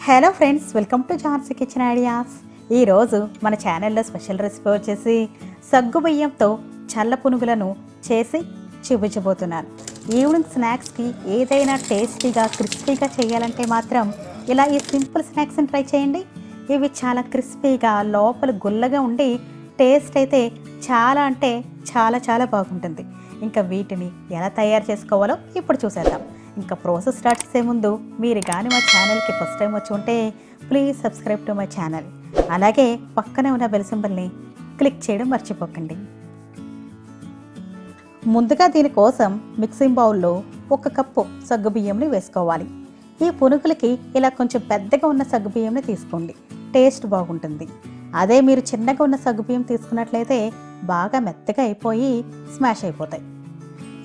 Hello friends, welcome to Jhansi kitchen ideas. ఈరోజు మన ఛానల్లో స్పెషల్ రెసిపీ వచ్చేసి సగ్గుబియ్యంతో చల్ల పునుగులను చేసి చూపించబోతున్నాను. ఈవినింగ్ స్నాక్స్కి ఏదైనా టేస్టీగా క్రిస్పీగా చేయాలంటే మాత్రం ఇలా ఈ సింపుల్ స్నాక్స్ని ట్రై చేయండి. ఇవి చాలా క్రిస్పీగా లోపల గుల్లగా ఉండి టేస్ట్ అయితే చాలా అంటే చాలా బాగుంటుంది. ఇంకా వీటిని ఎలా తయారు చేసుకోవాలో ఇప్పుడు చూసేద్దాం. ఇంకా ప్రాసెస్ స్టార్ట్ చేసే ముందు మీరు కానీ మా ఛానల్కి ఫస్ట్ టైం వచ్చి ఉంటే please subscribe to my channel. అలాగే పక్కనే ఉన్న బెల్ సింబల్ని క్లిక్ చేయడం మర్చిపోకండి. ముందుగా దీనికోసం మిక్సింగ్ బౌల్లో 1 కప్పు సగ్గుబియ్యంని వేసుకోవాలి. ఈ పునుగులకి ఇలా కొంచెం పెద్దగా ఉన్న సగ్గుబియ్యంని తీసుకోండి, టేస్ట్ బాగుంటుంది. అదే మీరు చిన్నగా ఉన్న సగ్గుబియ్యం తీసుకున్నట్లయితే బాగా మెత్తగా అయిపోయి స్మాష్ అయిపోతాయి.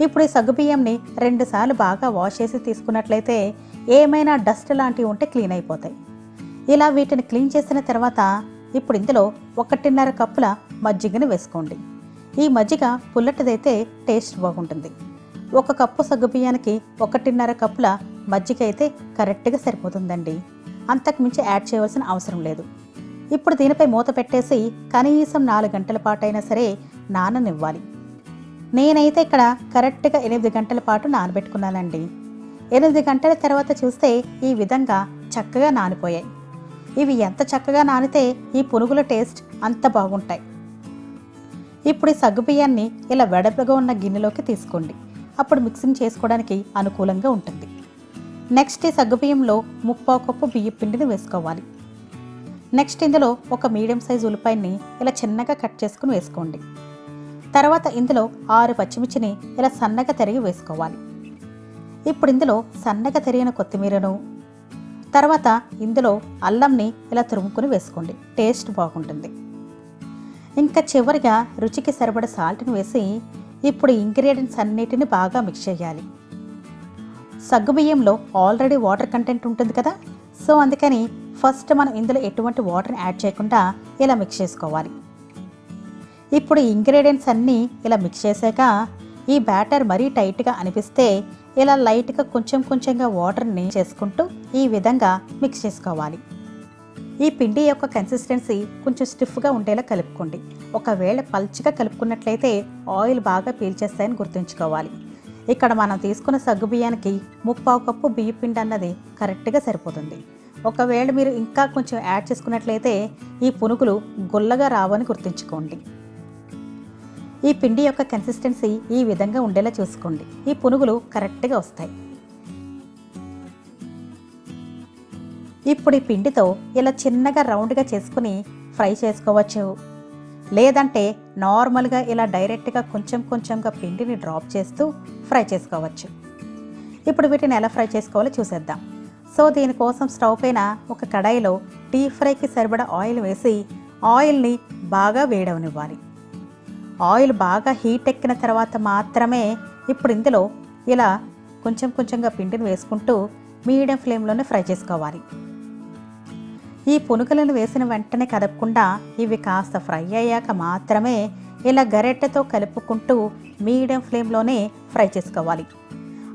ఇప్పుడు ఈ సగ్గుబియ్యంని 2 సార్లు బాగా వాష్ చేసి తీసుకున్నట్లయితే ఏమైనా డస్ట్ లాంటివి ఉంటే క్లీన్ అయిపోతాయి. ఇలా వీటిని క్లీన్ చేసిన తర్వాత ఇప్పుడు ఇందులో 1.5 కప్పుల మజ్జిగను వేసుకోండి. ఈ మజ్జిగ పుల్లటిదైతే టేస్ట్ బాగుంటుంది. 1 కప్పు సగ్గుబియ్యానికి 1.5 కప్పుల మజ్జిగ అయితే కరెక్ట్గా సరిపోతుందండి. అంతకు మించి యాడ్ చేయవలసిన అవసరం లేదు. ఇప్పుడు దీనిపై మూత పెట్టేసి కనీసం 4 గంటల పాటు అయినా సరే నాననివ్వాలి. నేనైతే ఇక్కడ కరెక్ట్గా 8 గంటల పాటు నానబెట్టుకున్నానండి. 8 గంటల తర్వాత చూస్తే ఈ విధంగా చక్కగా నానిపోయాయి. ఇవి ఎంత చక్కగా నానితే ఈ పునుగుల టేస్ట్ అంత బాగుంటాయి. ఇప్పుడు ఈ సగ్గుబియ్యాన్ని ఇలా వెడల్పుగా ఉన్న గిన్నెలోకి తీసుకోండి. అప్పుడు మిక్సింగ్ చేసుకోవడానికి అనుకూలంగా ఉంటుంది. నెక్స్ట్ ఈ సగ్గుబియ్యంలో 1/4 కప్పు బియ్యం పిండిని వేసుకోవాలి. నెక్స్ట్ ఇందులో ఒక మీడియం సైజు ఉల్లిపాయని ఇలా చిన్నగా కట్ చేసుకుని వేసుకోండి. తర్వాత ఇందులో 6 పచ్చిమిర్చిని ఇలా సన్నగా తరిగి వేసుకోవాలి. ఇప్పుడు ఇందులో సన్నగా తరిగిన కొత్తిమీరను, తర్వాత ఇందులో అల్లంని ఇలా తురుముకుని వేసుకోండి, టేస్ట్ బాగుంటుంది. ఇంకా చివరిగా రుచికి సరిపడ సాల్ట్ని వేసి ఇప్పుడు ఇంగ్రీడియంట్స్ అన్నిటిని బాగా మిక్స్ చేయాలి. సగ్గుబియ్యంలో ఆల్రెడీ వాటర్ కంటెంట్ ఉంటుంది కదా, సో అందుకని ఫస్ట్ మనం ఇందులో ఎటువంటి వాటర్ని యాడ్ చేయకుండా ఇలా మిక్స్ చేసుకోవాలి. ఇప్పుడు ఇంగ్రీడియంట్స్ అన్నీ ఇలా మిక్స్ చేశాక ఈ బ్యాటర్ మరీ టైట్గా అనిపిస్తే ఇలా లైట్గా కొంచెంగా వాటర్ని చేసుకుంటూ ఈ విధంగా మిక్స్ చేసుకోవాలి. ఈ పిండి యొక్క కన్సిస్టెన్సీ కొంచెం స్టిఫ్గా ఉండేలా కలుపుకోండి. ఒకవేళ పల్చగా కలుపుకున్నట్లయితే ఆయిల్ బాగా పీల్చేస్తాయని గుర్తుంచుకోవాలి. ఇక్కడ మనం తీసుకున్న సగ్గుబియ్యానికి 1/4 కప్పు బియ్యం పిండి అన్నది కరెక్ట్గా సరిపోతుంది. ఒకవేళ మీరు ఇంకా కొంచెం యాడ్ చేసుకున్నట్లయితే ఈ పునుగులు గుల్లగా రావని గుర్తుంచుకోండి. ఈ పిండి యొక్క కన్సిస్టెన్సీ ఈ విధంగా ఉండేలా చూసుకోండి. ఈ పునుగులు కరెక్ట్గా వస్తాయి. ఇప్పుడు ఈ పిండితో ఇలా చిన్నగా రౌండ్గా చేసుకుని ఫ్రై చేసుకోవచ్చు. లేదంటే నార్మల్గా ఇలా డైరెక్ట్గా కొంచెంగా పిండిని డ్రాప్ చేస్తూ ఫ్రై చేసుకోవచ్చు. ఇప్పుడు వీటిని ఎలా ఫ్రై చేసుకోవాలో చూసేద్దాం. సో దీనికోసం స్టవ్ పైన ఒక కడాయిలో డీప్ ఫ్రైకి సరిపడా ఆయిల్ వేసి ఆయిల్ని బాగా వేడవనివ్వాలి. ఆయిల్ బాగా హీట్ ఎక్కిన తర్వాత మాత్రమే ఇప్పుడు ఇందులో ఇలా కొంచెంగా పిండిని వేసుకుంటూ మీడియం ఫ్లేమ్లోనే ఫ్రై చేసుకోవాలి. ఈ పునుగులను వేసిన వెంటనే కదపకుండా ఇవి కాస్త ఫ్రై అయ్యాక మాత్రమే ఇలా గరెట్టెతో కలుపుకుంటూ మీడియం ఫ్లేమ్లోనే ఫ్రై చేసుకోవాలి.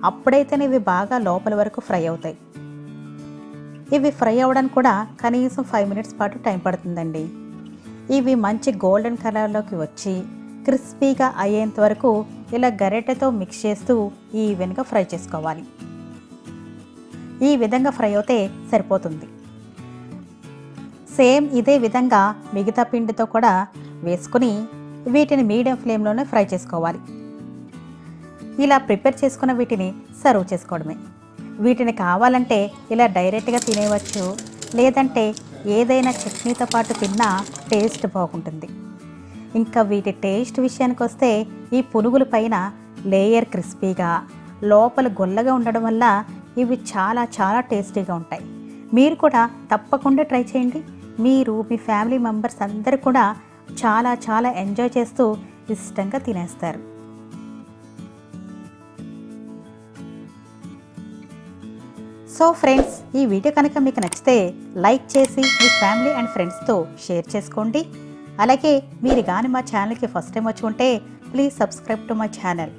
అప్పుడైతేనే ఇవి బాగా లోపల వరకు ఫ్రై అవుతాయి. ఇవి ఫ్రై అవ్వడానికి కూడా కనీసం 5 మినిట్స్ పాటు టైం పడుతుందండి. ఇవి మంచి గోల్డెన్ కలర్లోకి వచ్చి క్రిస్పీగా అయ్యేంత వరకు ఇలా గరిటెతో మిక్స్ చేస్తూ ఈవెన్గా ఫ్రై చేసుకోవాలి. ఈ విధంగా ఫ్రై అవుతే సరిపోతుంది. సేమ్ ఇదే విధంగా మిగతా పిండితో కూడా వేసుకుని వీటిని మీడియం ఫ్లేమ్లోనే ఫ్రై చేసుకోవాలి. ఇలా ప్రిపేర్ చేసుకున్న వీటిని సర్వ్ చేసుకోవడమే. వీటిని కావాలంటే ఇలా డైరెక్ట్గా తినేయవచ్చు, లేదంటే ఏదైనా చట్నీతో పాటు తిన్నా టేస్ట్ బాగుంటుంది. ఇంకా వీటి టేస్ట్ విషయానికి వస్తే ఈ పునుగుల పైన లేయర్ క్రిస్పీగా లోపల గొల్లగా ఉండడం వల్ల ఇవి చాలా టేస్టీగా ఉంటాయి. మీరు కూడా తప్పకుండా ట్రై చేయండి. మీరు మీ ఫ్యామిలీ మెంబర్స్ అందరూ కూడా చాలా ఎంజాయ్ చేస్తూ ఇష్టంగా తినేస్తారు. సో ఫ్రెండ్స్, ఈ వీడియో కనుక మీకు నచ్చితే లైక్ చేసి మీ ఫ్యామిలీ అండ్ ఫ్రెండ్స్తో షేర్ చేసుకోండి. అలాగే మీరు కానీ మా ఛానల్కి ఫస్ట్ టైం వచ్చి ఉంటే please subscribe to my channel.